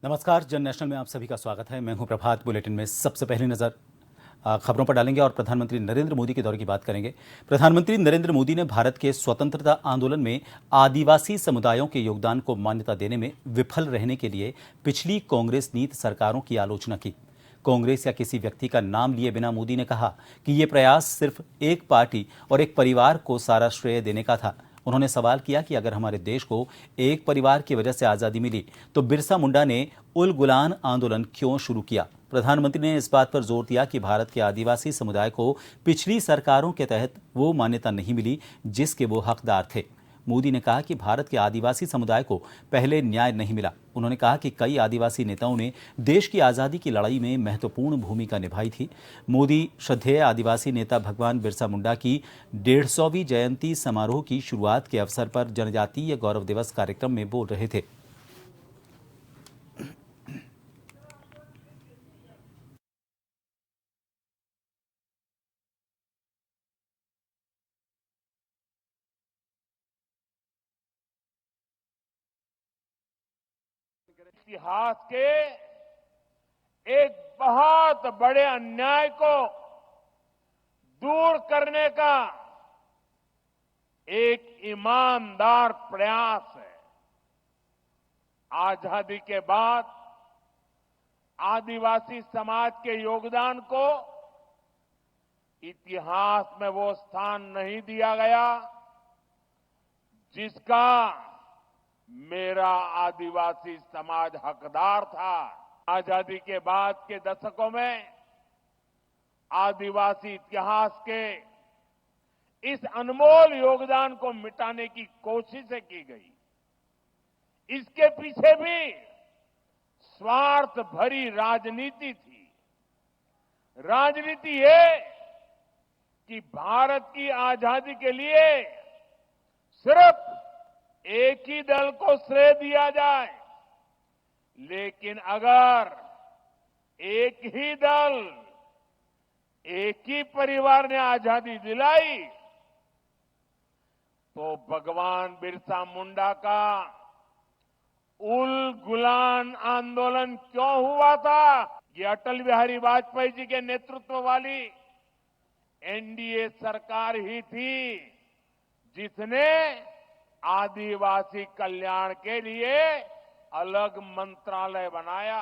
नमस्कार, जन नेशनल में आप सभी का स्वागत है। मैं हूं प्रभात। बुलेटिन में सबसे पहली नजर खबरों पर डालेंगे और प्रधानमंत्री नरेंद्र मोदी के दौरे की बात करेंगे। प्रधानमंत्री नरेंद्र मोदी ने भारत के स्वतंत्रता आंदोलन में आदिवासी समुदायों के योगदान को मान्यता देने में विफल रहने के लिए पिछली कांग्रेस नीति सरकारों की आलोचना की। कांग्रेस या किसी व्यक्ति का नाम लिए बिना मोदी ने कहा कि ये प्रयास सिर्फ एक पार्टी और एक परिवार को सारा श्रेय देने का था। उन्होंने सवाल किया कि अगर हमारे देश को एक परिवार की वजह से आज़ादी मिली तो बिरसा मुंडा ने उल गुलान आंदोलन क्यों शुरू किया। प्रधानमंत्री ने इस बात पर जोर दिया कि भारत के आदिवासी समुदाय को पिछली सरकारों के तहत वो मान्यता नहीं मिली जिसके वो हकदार थे। मोदी ने कहा कि भारत के आदिवासी समुदाय को पहले न्याय नहीं मिला। उन्होंने कहा कि कई आदिवासी नेताओं ने देश की आज़ादी की लड़ाई में महत्वपूर्ण भूमिका निभाई थी। मोदी श्रद्धेय आदिवासी नेता भगवान बिरसा मुंडा की 150वीं जयंती समारोह की शुरुआत के अवसर पर जनजातीय गौरव दिवस कार्यक्रम में बोल रहे थे। इतिहास के एक बहुत बड़े अन्याय को दूर करने का एक ईमानदार प्रयास है। आजादी के बाद आदिवासी समाज के योगदान को इतिहास में वो स्थान नहीं दिया गया जिसका मेरा आदिवासी समाज हकदार था। आजादी के बाद के दशकों में आदिवासी इतिहास के इस अनमोल योगदान को मिटाने की कोशिशें की गई। इसके पीछे भी स्वार्थ भरी राजनीति थी। राजनीति ये कि भारत की आजादी के लिए सिर्फ एक ही दल को श्रेय दिया जाए, लेकिन अगर एक ही दल, एक ही परिवार ने आजादी दिलाई तो भगवान बिरसा मुंडा का उल गुलान आंदोलन क्यों हुआ था। ये अटल बिहारी वाजपेयी जी के नेतृत्व वाली एनडीए सरकार ही थी जिसने आदिवासी कल्याण के लिए अलग मंत्रालय बनाया।